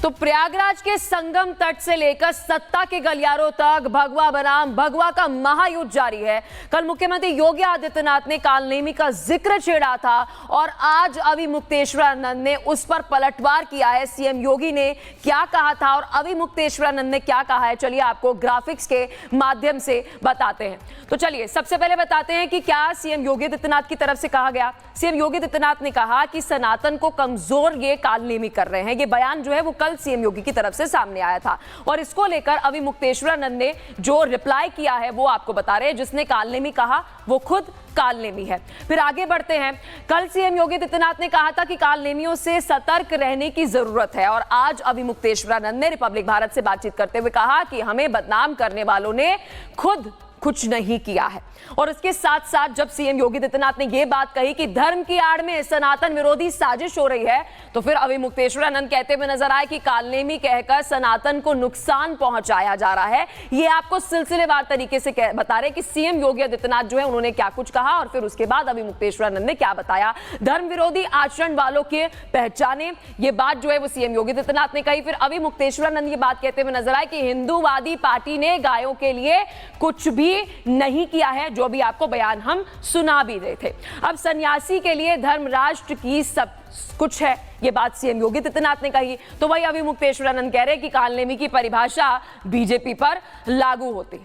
तो प्रयागराज के संगम तट से लेकर सत्ता के गलियारों तक भगवा बनाम भगवा का महायुद्ध जारी है। कल मुख्यमंत्री योगी आदित्यनाथ ने कालनेमी का जिक्र छेड़ा था और आज अविमुक्तेश्वरानंद ने उस पर पलटवार किया है। सीएम योगी ने क्या कहा था और अविमुक्तेश्वरानंद ने क्या कहा है, चलिए आपको ग्राफिक्स के माध्यम से बताते हैं। तो चलिए सबसे पहले बताते हैं कि क्या सीएम योगी आदित्यनाथ की तरफ से कहा गया। सीएम योगी आदित्यनाथ ने कहा कि सनातन को कमजोर ये कालनेमी कर रहे हैं। ये बयान जो है वो कल सीएम योगी की तरफ से सामने आया था और इसको लेकर अविमुक्तेश्वरानंद ने जो रिप्लाई किया है वो आपको बता रहे हैं। जिसने कालनेमी कहा वो खुद कालनेमी है। फिर आगे बढ़ते हैं। कल सीएम योगी आदित्यनाथ ने कहा था कि कालनेमियों से सतर्क रहने की जरूरत है और आज अविमुक्तेश्वरानंद ने रिपब्लिक भारत से बातचीत करते हुए कहा कि हमें बदनाम करने वालों ने खुद कुछ नहीं किया है। और इसके साथ साथ जब सीएम योगी आदित्यनाथ ने यह बात कही कि धर्म की आड़ में सनातन विरोधी साजिश हो रही है, तो फिर अविमुक्तेश्वरानंद कहते हुए नजर आए कि कालनेमी कहकर सनातन को नुकसान पहुंचाया जा रहा है। ये आपको सिलसिलेवार तरीके से बता रहे कि सीएम योगी आदित्यनाथ जो है उन्होंने क्या कुछ कहा और फिर उसके बाद अविमुक्तेश्वरानंद ने क्या बताया। धर्म विरोधी आचरण वालों के पहचाने, ये बात जो है वो सीएम योगी आदित्यनाथ ने कही। फिर अविमुक्तेश्वरानंद ये बात कहते हुए नजर आए कि हिंदूवादी पार्टी ने गायों के लिए कुछ भी नहीं किया है, जो भी आपको बयान हम सुना भी रहे थे। अब सन्यासी के लिए धर्म राष्ट्र की सब कुछ है, ये बात सीएम योगी आदित्यनाथ ने कही। तो वही अविमुक्तेश्वरानंद कह रहे कि कालनेमी की परिभाषा बीजेपी पर लागू होती।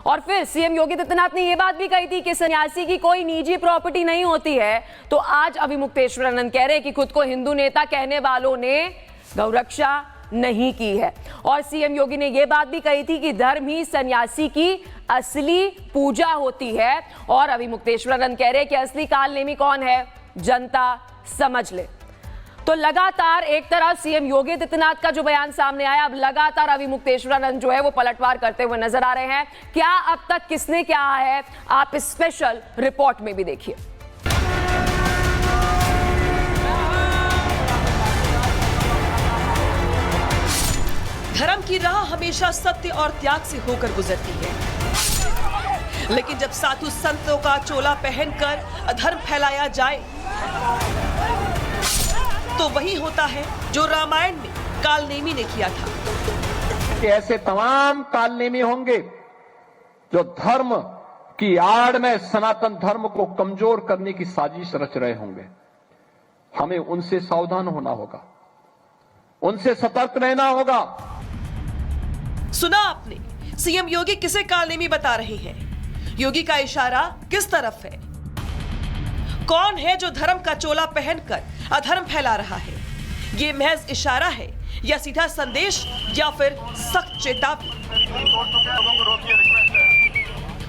और फिर सीएम योगी आदित्यनाथ ने यह बात भी कही थी कि सन्यासी की कोई निजी प्रॉपर्टी नहीं होती है। तो आज अविमुक्तेश्वरानंद कह रहे कि खुद को हिंदू नेता कहने वालों ने गौरक्षा नहीं की है। और सीएम योगी ने यह बात भी कही थी कि धर्म ही सन्यासी की असली पूजा होती है। और अविमुक्तेश्वरानंद कह रहे कि असली कालनेमी कौन है, जनता समझ ले। तो लगातार एक तरफ सीएम योगी आदित्यनाथ का जो बयान सामने आया, अब लगातार अविमुक्तेश्वरानंद जो है वो पलटवार करते हुए नजर आ रहे हैं। क्या अब तक किसने क्या है, आप स्पेशल रिपोर्ट में भी देखिए। धर्म की राह हमेशा सत्य और त्याग से होकर गुजरती है, लेकिन जब साधु संतों का चोला पहनकर अधर्म फैलाया जाए तो वही होता है जो रामायण में कालनेमी ने किया था। कि ऐसे तमाम कालनेमी होंगे जो धर्म की आड़ में सनातन धर्म को कमजोर करने की साजिश रच रहे होंगे। हमें उनसे सावधान होना होगा, उनसे सतर्क रहना होगा। सुना आपने, सीएम योगी किसे कालनेमी बता रहे हैं? योगी का इशारा किस तरफ है? कौन है जो धर्म का चोला पहनकर अधर्म फैला रहा है? ये महज इशारा है या सीधा संदेश या फिर सख्त चेतावनी?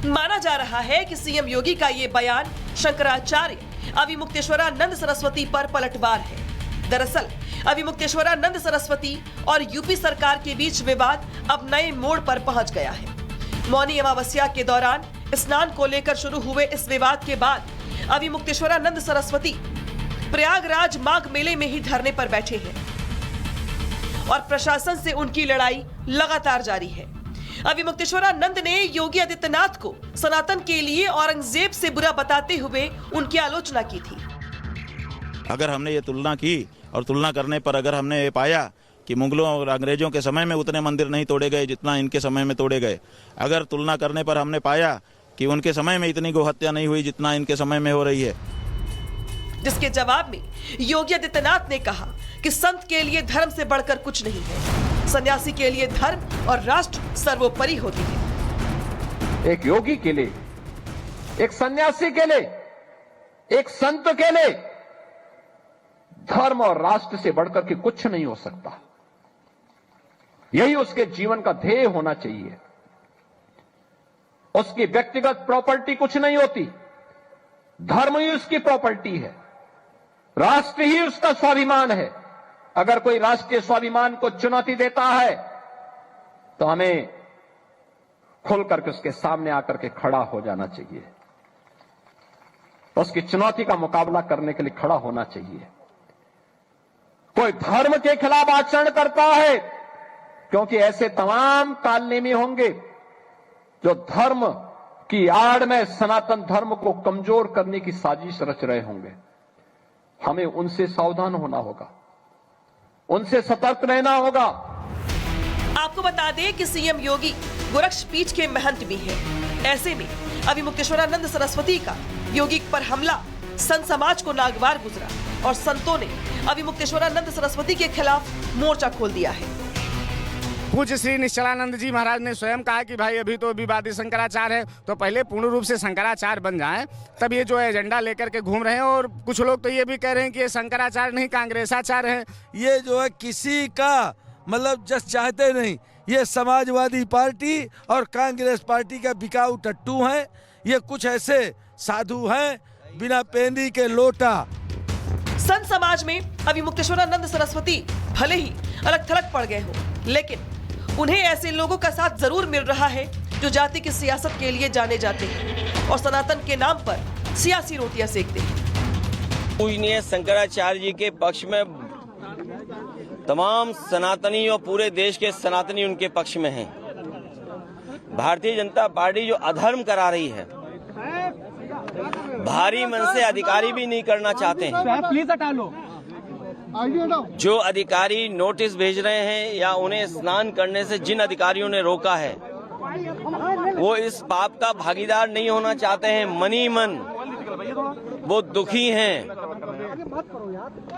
माना जा रहा है कि सीएम योगी का ये बयान शंकराचार्य अविमुक्तेश्वरानंद सरस्वती पर पलटवार है। दरअसल अविमुक्तेश्वरानंद सरस्वती और यूपी सरकार के बीच विवाद अब नए मोड़ पर पहुंच गया है। मौनी अमावस्या के दौरान स्नान को लेकर शुरू हुए इस विवाद के बाद अविमुक्तेश्वरानंद सरस्वती प्रयागराज माघ मेले में ही धरने पर बैठे हैं और प्रशासन से उनकी लड़ाई लगातार जारी है। अविमुक्तेश्वरानंद ने योगी आदित्यनाथ को सनातन के लिए औरंगजेब से बुरा बताते हुए उनकी आलोचना की थी। अगर हमने ये तुलना की और तुलना करने पर अगर हमने ये पाया कि मुगलों और अंग्रेजों के समय में उतने मंदिर नहीं तोड़े गए जितना इनके समय में तोड़े गए, अगर तुलना करने पर हमने पाया कि उनके समय में इतनी गोहत्या नहीं हुई जितना इनके समय में हो रही है, जिसके जवाब में योगी आदित्यनाथ ने कहा कि संत के लिए धर्म से बढ़कर कुछ नहीं है, सन्यासी के लिए धर्म और राष्ट्र सर्वोपरि होती है। एक योगी के लिए, एक सन्यासी के लिए, एक संत के लिए धर्म और राष्ट्र से बढ़कर के कुछ नहीं हो सकता। यही उसके जीवन का ध्येय होना चाहिए। उसकी व्यक्तिगत प्रॉपर्टी कुछ नहीं होती, धर्म ही उसकी प्रॉपर्टी है, राष्ट्र ही उसका स्वाभिमान है। अगर कोई राष्ट्रीय स्वाभिमान को चुनौती देता है तो हमें खुल करके उसके सामने आकर के खड़ा हो जाना चाहिए, उसकी चुनौती का मुकाबला करने के लिए खड़ा होना चाहिए। कोई धर्म के खिलाफ आचरण करता है, क्योंकि ऐसे तमाम कालनेमी होंगे जो धर्म की आड़ में सनातन धर्म को कमजोर करने की साजिश रच रहे होंगे। हमें उनसे सावधान होना होगा, उनसे सतर्क रहना होगा। आपको बता दें कि सीएम योगी गोरक्ष पीठ के महंत भी हैं। ऐसे में अभिमुक्तेश्वरानंद सरस्वती का योगी पर हमला संत समाज को नागवार गुजरा और संतों ने अभिमुक्तेश्वरानंद सरस्वती के खिलाफ मोर्चा खोल दिया है। पूज्य श्री निश्चलानंद जी महाराज ने स्वयं कहा कि भाई अभी तो विवादी शंकराचार्य है, तो पहले पूर्ण रूप से शंकराचार्य बन जाएं, तब ये जो एजेंडा लेकर के घूम रहे हैं। और कुछ लोग तो ये भी कह रहे हैं कि ये शंकराचार्य नहीं कांग्रेसाचार्य है। ये जो है किसी का मतलब जस्ट चाहते नहीं, ये समाजवादी पार्टी और कांग्रेस पार्टी का बिकाऊ टट्टू हैं। ये कुछ ऐसे साधु हैं बिना पेंदी के लोटा। संत समाज में अभिमुक्तेश्वरानंद सरस्वती भले ही अलग थलग पड़ गए हो, लेकिन उन्हें ऐसे लोगों का साथ जरूर मिल रहा है जो जाति की सियासत के लिए जाने जाते हैं और सनातन के नाम पर सियासी रोटियां सेकते हैं। पूजनीय शंकराचार्य जी के पक्ष में तमाम सनातनी और पूरे देश के सनातनी उनके पक्ष में हैं। भारतीय जनता पार्टी जो अधर्म करा रही है, भारी मन से अधिकारी भी नहीं करना चाहते हैं। प्लीज हटा लो। जो अधिकारी नोटिस भेज रहे हैं या उन्हें स्नान करने से जिन अधिकारियों ने रोका है, वो इस पाप का भागीदार नहीं होना चाहते हैं। मनी मन वो दुखी हैं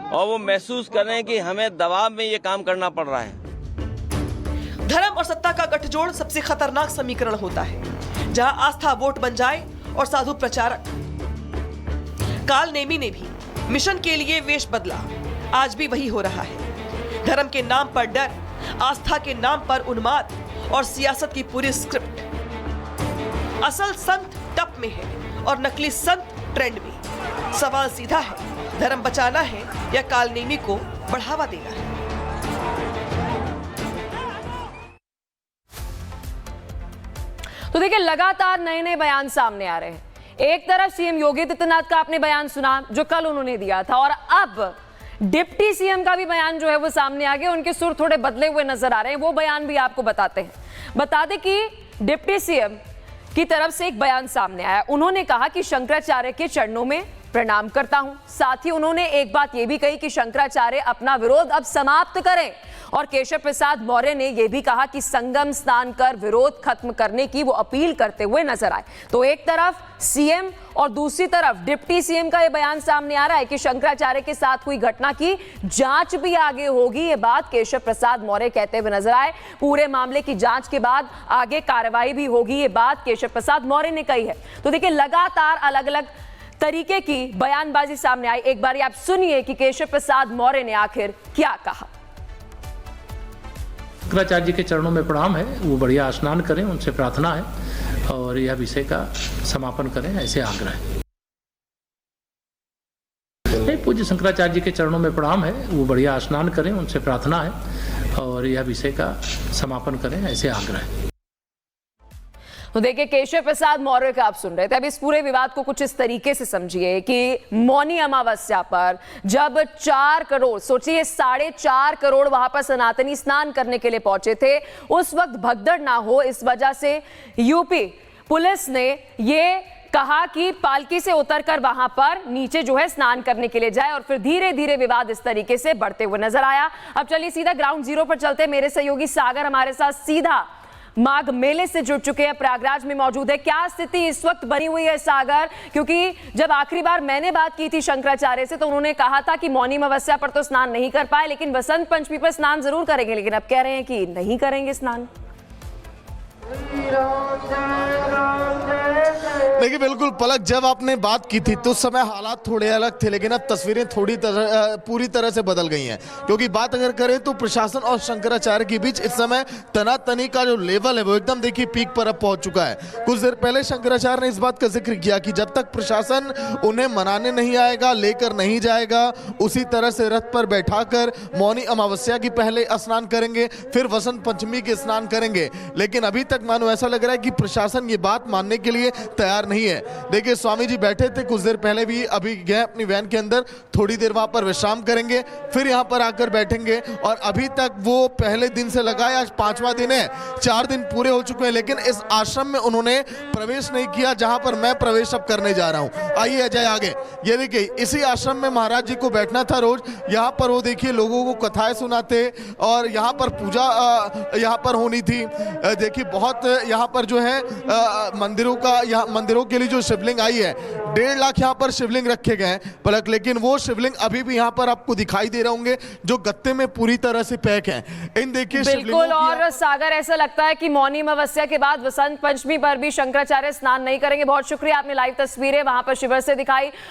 और वो महसूस कर रहे हैं कि हमें दबाव में ये काम करना पड़ रहा है। धर्म और सत्ता का गठजोड़ सबसे खतरनाक समीकरण होता है, जहां आस्था वोट बन जाए और साधु प्रचारक। काल नेमी ने भी मिशन के लिए वेश बदला, आज भी वही हो रहा है। धर्म के नाम पर डर, आस्था के नाम पर उन्माद और सियासत की पूरी स्क्रिप्ट। असल संत टप में है और नकली संत ट्रेंड में। सवाल सीधा है, धर्म बचाना है या कालनेमी को बढ़ावा देना है? तो देखिए, लगातार नए नए बयान सामने आ रहे हैं। एक तरफ सीएम योगी आदित्यनाथ का आपने बयान सुना जो कल उन्होंने दिया था, और अब डिप्टी सीएम का भी बयान जो है वो सामने आ गया। उनके सुर थोड़े बदले हुए नजर आ रहे हैं, वो बयान भी आपको बताते हैं। बता दें कि डिप्टी सीएम की तरफ से एक बयान सामने आया। उन्होंने कहा कि शंकराचार्य के चरणों में प्रणाम करता हूं। साथ ही उन्होंने एक बात यह भी कही कि शंकराचार्य अपना विरोध अब समाप्त करें, और केशव प्रसाद मौर्य ने यह भी कहा कि संगम स्नान कर विरोध खत्म करने की वो अपील करते हुए नजर आए। तो एक तरफ सीएम और दूसरी तरफ डिप्टी सीएम का यह बयान सामने आ रहा है कि शंकराचार्य के साथ हुई घटना की जांच भी आगे होगी। ये बात केशव प्रसाद मौर्य कहते हुए नजर आए। पूरे मामले की जांच के बाद आगे कार्रवाई भी होगी, ये बात केशव प्रसाद मौर्य ने कही है। तो देखिए, लगातार अलग अलग तरीके की बयानबाजी सामने आई। एक बार आप सुनिए कि केशव प्रसाद मौर्य ने आखिर क्या कहा। शंकराचार्य जी के चरणों में प्रणाम है, वो बढ़िया स्नान करें, उनसे प्रार्थना है और यह विषय का समापन करें, ऐसे आग्रह है। नहीं, पूज्य शंकराचार्य जी के चरणों में प्रणाम है, वो बढ़िया स्नान करें, उनसे प्रार्थना है और यह विषय का समापन करें, ऐसे आग्रह है। तो देखिए, केशव प्रसाद मौर्य का आप सुन रहे थे। अब इस पूरे विवाद को कुछ इस तरीके से समझिए कि मौनी अमावस्या पर जब 4 करोड़, सोचिए 4.5 करोड़ वहां पर सनातनी स्नान करने के लिए पहुंचे थे, उस वक्त भगदड़ ना हो इस वजह से यूपी पुलिस ने ये कहा कि पालकी से उतरकर वहां पर नीचे जो है स्नान करने के लिए जाए, और फिर धीरे धीरे विवाद इस तरीके से बढ़ते हुए नजर आया। अब चलिए सीधा ग्राउंड जीरो पर चलते। मेरे सहयोगी सागर हमारे साथ सीधा माघ मेले से जुड़ चुके हैं, प्रयागराज में मौजूद है। क्या स्थिति इस वक्त बनी हुई है सागर? क्योंकि जब आखिरी बार मैंने बात की थी शंकराचार्य से तो उन्होंने कहा था कि मौनी अमावस्या पर तो स्नान नहीं कर पाए, लेकिन वसंत पंचमी पर स्नान जरूर करेंगे, लेकिन अब कह रहे हैं कि नहीं करेंगे स्नान। देखिए, बिल्कुल पलक, जब आपने बात की थी तो उस समय हालात थोड़े अलग थे, लेकिन अब तस्वीरें पूरी तरह से बदल गई हैं। क्योंकि बात अगर करें तो प्रशासन और शंकराचार्य के बीच इस समय तनातनी का जो लेवल है वो एकदम देखिए पीक पर अब पहुंच चुका है। कुछ देर पहले शंकराचार्य ने इस बात का जिक्र किया कि जब तक प्रशासन उन्हें मनाने नहीं आएगा, लेकर नहीं जाएगा, उसी तरह से रथ पर बैठाकर मौनी अमावस्या की पहले स्नान करेंगे, फिर वसंत पंचमी के स्नान करेंगे। लेकिन अभी तक मानो ऐसा लग रहा है कि प्रशासन ये बात मानने के लिए तैयार नहीं है। देखिए स्वामी जी बैठे थे कुछ देर पहले भी, अभी गए अपनी वैन के अंदर, थोड़ी देर वहां पर विश्राम करेंगे, फिर यहाँ पर आकर बैठेंगे। और अभी तक वो पहले दिन से लगा है, आज 5वां दिन है, 4 दिन पूरे हो चुके हैं, लेकिन इस आश्रम में उन्होंने प्रवेश नहीं किया जहां पर मैं प्रवेश अब करने जा रहा हूं। आइए अजय आगे, ये देखिए इसी आश्रम में महाराज जी को बैठना था रोज। यहाँ पर वो देखिए लोगों को कथाएं सुनाते और यहाँ पर पूजा यहाँ पर होनी थी। देखिए बहुत यहाँ पर जो है मंदिरों का, यहाँ मंदिरों के लिए जो शिवलिंग आई है, 1.5 लाख यहाँ पर शिवलिंग रखे गए हैं पलक, लेकिन वो शिवलिंग अभी भी यहाँ पर आपको दिखाई दे रहे होंगे जो गत्ते में पूरी तरह से पैक हैं। इन देखिए बिल्कुल। और सागर ऐसा लगता है कि मौनी अमावस्या के बाद वसंत पंचमी पर भी शंकराचार्य स्नान नहीं करेंगे। बहुत शुक्रिया, आपने लाइव तस्वीरें वहां पर शिविर से दिखाई।